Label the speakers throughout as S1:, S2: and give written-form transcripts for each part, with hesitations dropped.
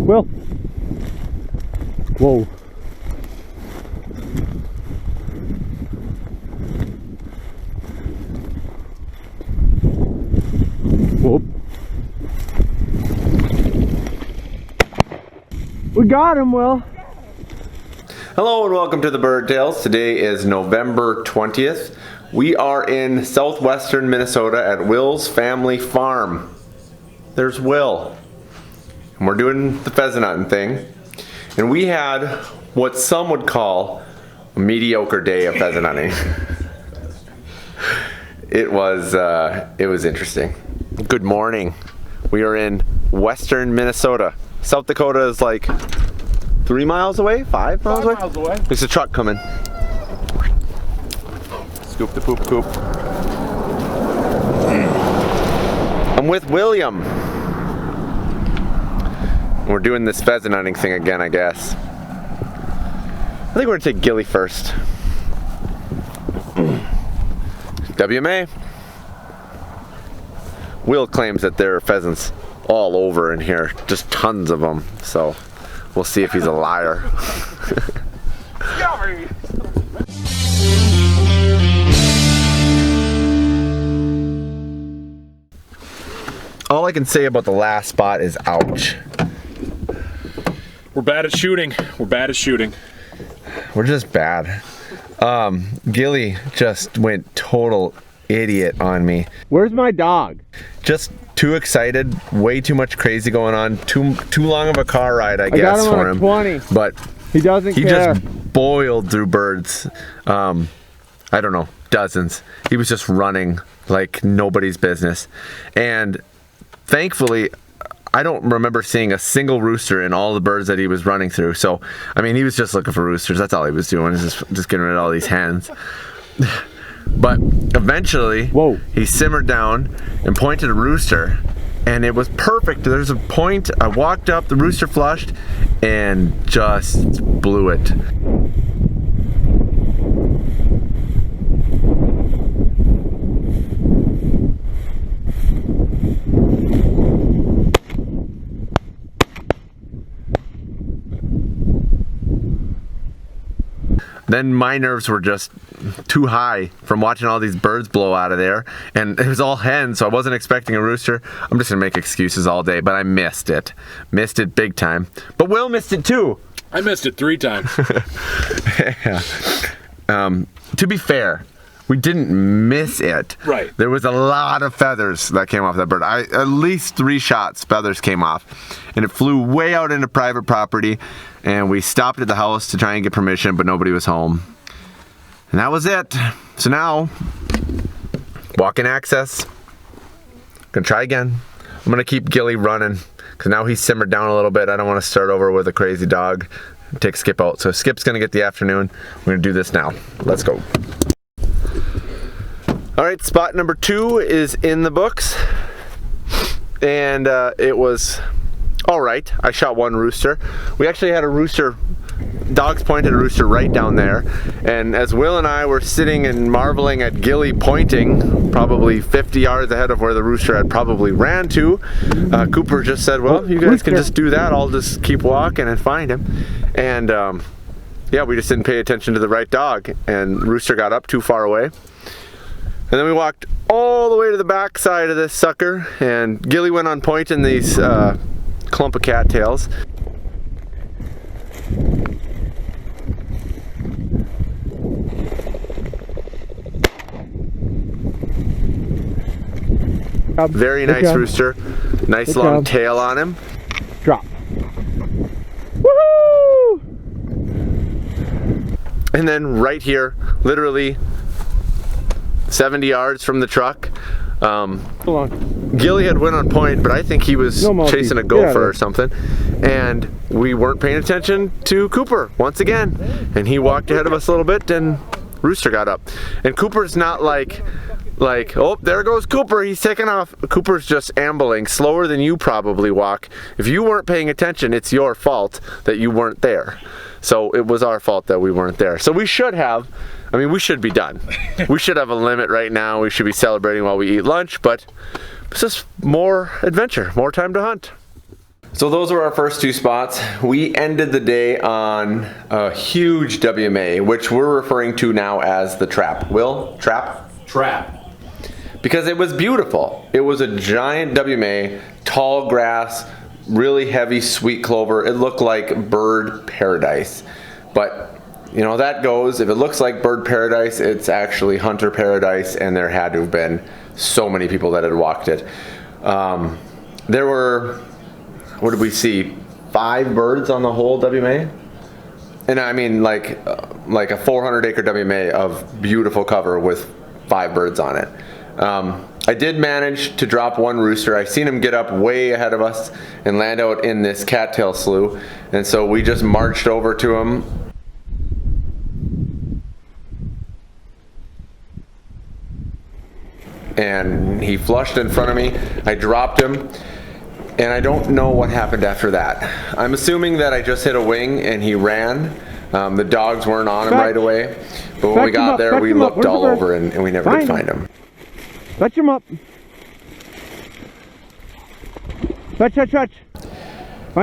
S1: Will. Whoa. Whoop. We got him, Will.
S2: Hello and welcome to the Bird Tales. Today is November 20th. We are in southwestern Minnesota at Will's family farm. There's Will. And we're doing the pheasant hunting thing. And we had what some would call a mediocre day of pheasant hunting. It was interesting. Good morning. We are in western Minnesota. South Dakota is like 3 miles away? 5 miles away?
S1: 5 miles away.
S2: There's a truck coming. Scoop the poop coop. I'm with William. We're doing this pheasant hunting thing again, I guess. I think we're gonna take Gilly first. WMA. Will claims that there are pheasants all over in here, just tons of them. So we'll see if he's a liar. All I can say about the last spot is ouch.
S3: We're bad at shooting. We're bad at shooting.
S2: We're just bad. Gilly just went total idiot on me.
S1: Where's my dog?
S2: Just too excited, way too much crazy going on, too long of a car ride, I guess,
S1: got him
S2: for
S1: on a
S2: him.
S1: 20.
S2: But
S1: He doesn't care.
S2: just boiled through birds. I don't know, dozens. He was just running like nobody's business. And thankfully, I don't remember seeing a single rooster in all the birds that he was running through. So, I mean, he was just looking for roosters. That's all he was doing, is just getting rid of all these hens. But eventually,
S1: Whoa.
S2: he simmered down and pointed a rooster, and it was perfect. There's a point, I walked up, the rooster flushed, and just blew it. Then my nerves were just too high from watching all these birds blow out of there. And it was all hens, so I wasn't expecting a rooster. I'm just gonna make excuses all day, but I missed it. Missed it big time. But Will missed it too.
S3: I missed it 3 times.
S2: Yeah. To be fair, we didn't miss it.
S3: Right.
S2: There was a lot of feathers that came off that bird. At least 3 shots, feathers came off. And it flew way out into private property. And we stopped at the house to try and get permission, but nobody was home. And that was it. So now, walk-in access. Gonna try again. I'm gonna keep Gilly running, because now he's simmered down a little bit. I don't want to start over with a crazy dog. Take Skip out. So Skip's gonna get the afternoon. We're gonna do this now. Let's go. All right, spot number 2 is in the books. And it was all right. I shot 1 rooster. We actually had a rooster, dogs pointed a rooster right down there. And as Will and I were sitting and marveling at Gilly pointing, probably 50 yards ahead of where the rooster had probably ran to, Cooper just said, well, you guys can just do that. I'll just keep walking and find him. And yeah, we just didn't pay attention to the right dog. And rooster got up too far away. And then we walked all the way to the back side of this sucker, and Gilly went on point in these clump of cattails. Very nice rooster. Nice long tail on him.
S1: Drop. Woohoo!
S2: And then right here, literally 70 yards from the truck, Gilly had went on point, but I think he was chasing a gopher or something, and we weren't paying attention to Cooper once again, and he walked ahead of us a little bit, and rooster got up. And Cooper's not like, oh, there goes Cooper, he's taking off. Cooper's just ambling slower than you probably walk. If you weren't paying attention, it's your fault that you weren't there. So it was our fault that we weren't there. So we should have, I mean, we should be done. We should have a limit right now. We should be celebrating while we eat lunch, but it's just more adventure, more time to hunt. So those were our first two spots. We ended the day on a huge WMA, which we're referring to now as the trap. Will? Trap?
S3: Trap.
S2: Because it was beautiful. It was a giant WMA, tall grass, really heavy sweet clover. It looked like bird paradise. But you know, that goes, if it looks like bird paradise, it's actually hunter paradise, and there had to have been so many people that had walked it. There were, what did we see? 5 birds on the whole WMA? And I mean like a 400-acre WMA of beautiful cover with 5 birds on it. I did manage to drop one rooster. I seen him get up way ahead of us and land out in this cattail slough, and so we just marched over to him. And he flushed in front of me. I dropped him, and I don't know what happened after that. I'm assuming that I just hit a wing and he ran. The dogs weren't on him right away, but when we got there, we looked all over and we never did find him.
S1: Fetch him up. Fetch. Find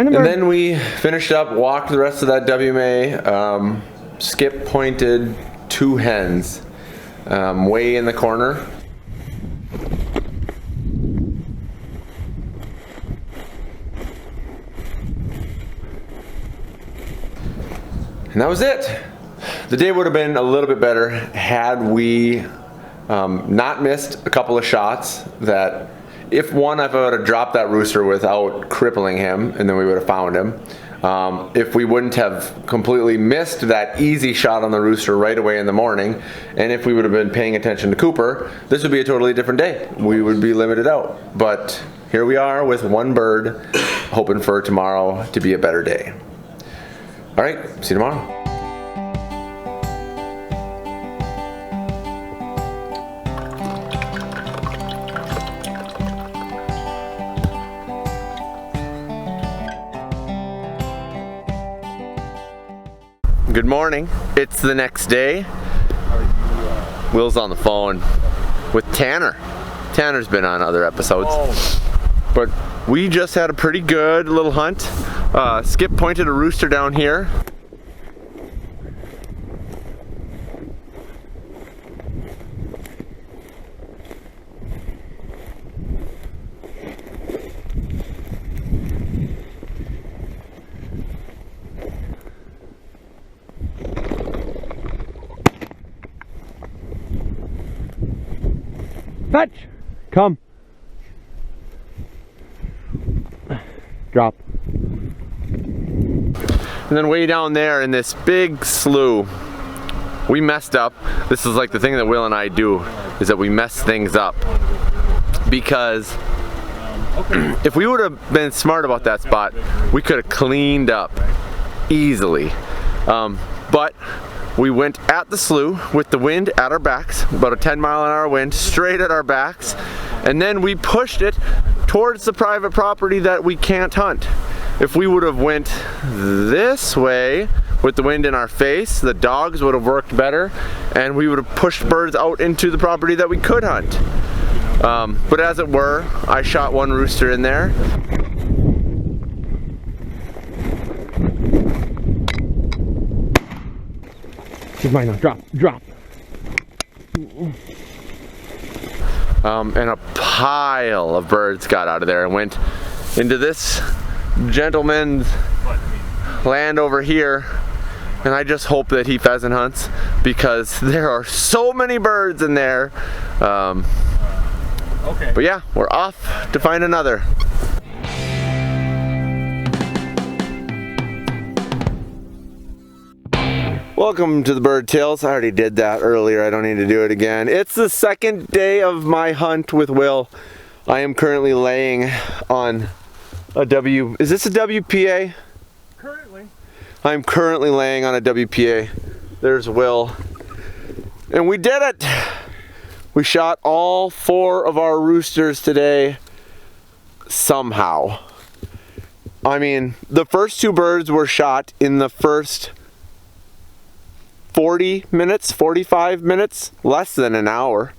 S1: the bird.
S2: And then we finished up, walked the rest of that WMA. Skip pointed 2 hens way in the corner. And that was it. The day would have been a little bit better had we not missed a couple of shots that, if one, if I would have dropped that rooster without crippling him, and then we would have found him. If we wouldn't have completely missed that easy shot on the rooster right away in the morning, and if we would have been paying attention to Cooper, this would be a totally different day. We would be limited out. But here we are with 1 bird, hoping for tomorrow to be a better day. All right, see you tomorrow. Good morning. It's the next day. Will's on the phone with Tanner. Tanner's been on other episodes. But we just had a pretty good little hunt. Skip pointed a rooster down here.
S1: Fetch! Come. Drop.
S2: And then way down there in this big slough, we messed up. This is like the thing that Will and I do, is that we mess things up. Because if we would have been smart about that spot, we could have cleaned up easily. But we went at the slough with the wind at our backs, about a 10-mile-an-hour wind straight at our backs, and then we pushed it towards the private property that we can't hunt. If we would have went this way with the wind in our face, the dogs would have worked better, and we would have pushed birds out into the property that we could hunt. But as it were, I shot 1 rooster in there.
S1: She's mine now. Drop.
S2: And a pile of birds got out of there and went into this gentleman's land over here. And I just hope that he pheasant hunts, because there are so many birds in there. But yeah, we're off to find another. Welcome to the Bird Tales. I already did that earlier. I don't need to do it again. It's the second day of my hunt with Will. I am currently laying on a is this a WPA?
S3: Currently.
S2: I'm currently laying on a WPA. There's Will. And we did it! We shot all 4 of our roosters today somehow. I mean, the first 2 birds were shot in the first 40 minutes, 45 minutes, less than an hour.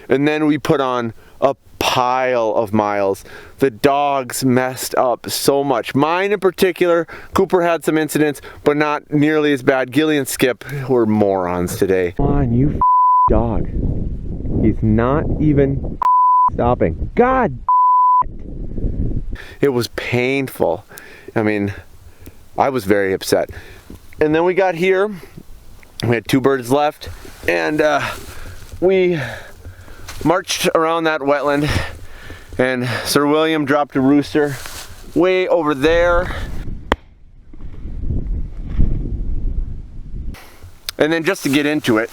S2: And then we put on a pile of miles. The dogs messed up so much. Mine in particular, Cooper had some incidents, but not nearly as bad. Gilly and Skip were morons today.
S1: Come on, you dog. He's not even stopping. God.
S2: It was painful. I mean, I was very upset. And then we got here. We had 2 birds left, and we marched around that wetland, and Sir William dropped a rooster way over there. And then just to get into it,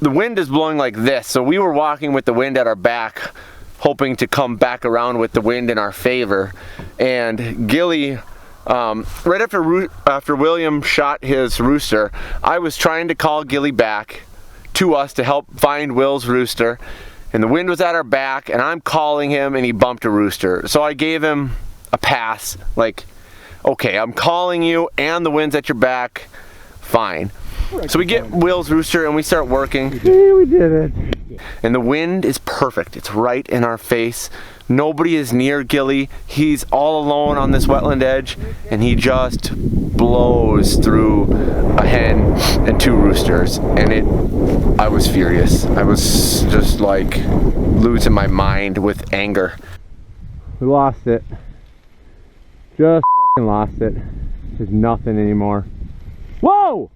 S2: the wind is blowing like this, so we were walking with the wind at our back, hoping to come back around with the wind in our favor. And Gilly, right after William shot his rooster, I was trying to call Gilly back to us to help find Will's rooster, and the wind was at our back, and I'm calling him, and he bumped a rooster. So I gave him a pass, like, okay, I'm calling you, and the wind's at your back, fine. So we get Will's rooster, and we start working.
S1: Hey, we did it.
S2: And the wind is perfect. It's right in our face. Nobody is near Gilly. He's all alone on this wetland edge, and he just blows through a hen and 2 roosters. And I was furious. I was just like losing my mind with anger.
S1: We lost it. Just fucking lost it. There's nothing anymore. Whoa!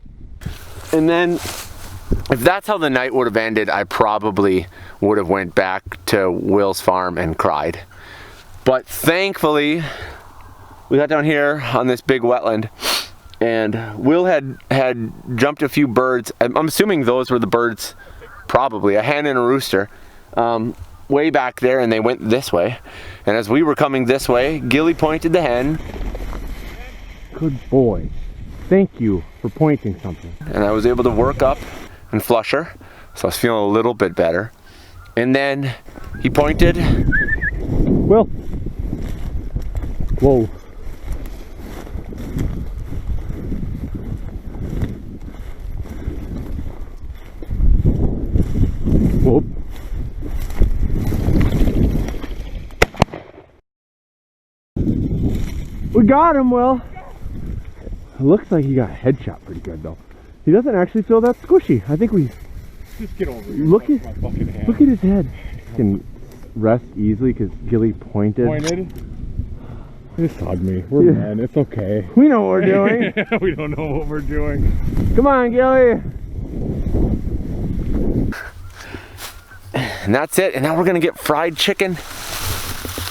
S2: And then, if that's how the night would have ended, I probably would have went back to Will's farm and cried. But thankfully, we got down here on this big wetland, and Will had jumped a few birds. I'm assuming those were the birds, probably, a hen and a rooster, way back there, and they went this way. And as we were coming this way, Gilly pointed the hen.
S1: Good boy. Thank you for pointing something.
S2: And I was able to work up and flush her, so I was feeling a little bit better. And then he pointed.
S1: Will. Whoa. Whoop. We got him, Will. It looks like he got headshot pretty good though. He doesn't actually feel that squishy. I think we
S3: Just get over here.
S1: look at
S3: My fucking hand.
S1: look at his head. He can rest easily because Gilly pointed.
S3: Just hug me. We're
S1: Yeah.
S3: men. It's okay.
S1: We know what we're doing.
S3: We don't know what we're doing.
S1: Come on, Gilly.
S2: And that's it. And now we're gonna get fried chicken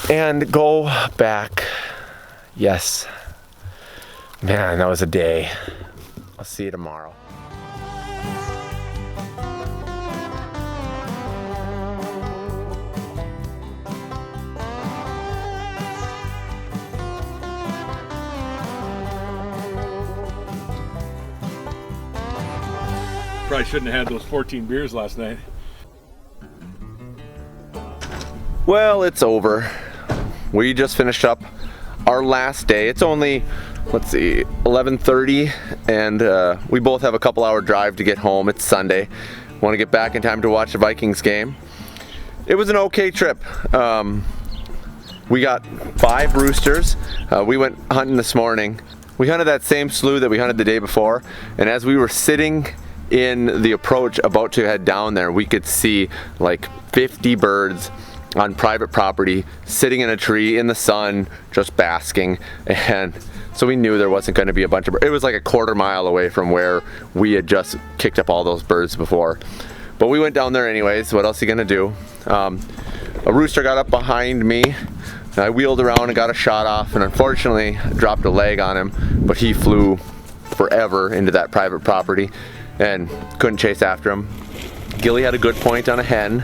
S2: and go back. Yes. Man, that was a day. I'll see you tomorrow.
S3: Probably shouldn't have had those 14 beers last night.
S2: Well, it's over. We just finished up our last day. It's only, let's see, 11:30, and we both have a couple-hour drive to get home. It's Sunday. Want to get back in time to watch the Vikings game. It was an okay trip. We got 5 roosters. We went hunting this morning. We hunted that same slough that we hunted the day before, and as we were sitting in the approach about to head down there, we could see like 50 birds on private property sitting in a tree in the sun just basking. And so we knew there wasn't going to be a bunch of birds. It was like a quarter mile away from where we had just kicked up all those birds before, but we went down there anyways. What else are you gonna do? A rooster got up behind me. I wheeled around and got a shot off, and unfortunately dropped a leg on him, but he flew forever into that private property and couldn't chase after him. Gilly had a good point on a hen.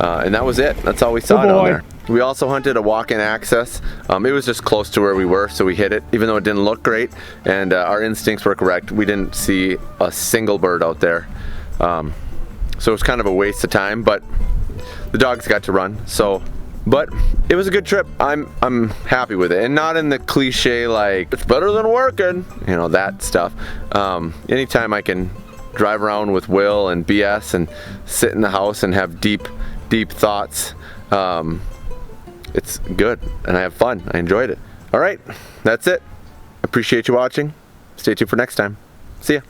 S2: And that was it. That's all we saw down there. We also hunted a walk-in access. It was just close to where we were, so we hit it, even though it didn't look great. And our instincts were correct. We didn't see a single bird out there. So it was kind of a waste of time, but the dogs got to run. But it was a good trip. I'm happy with it, and not in the cliche like it's better than working, you know, that stuff. Anytime I can drive around with Will and BS and sit in the house and have deep thoughts. It's good and I have fun. I enjoyed it. All right, that's it. Appreciate you watching. Stay tuned for next time. See ya.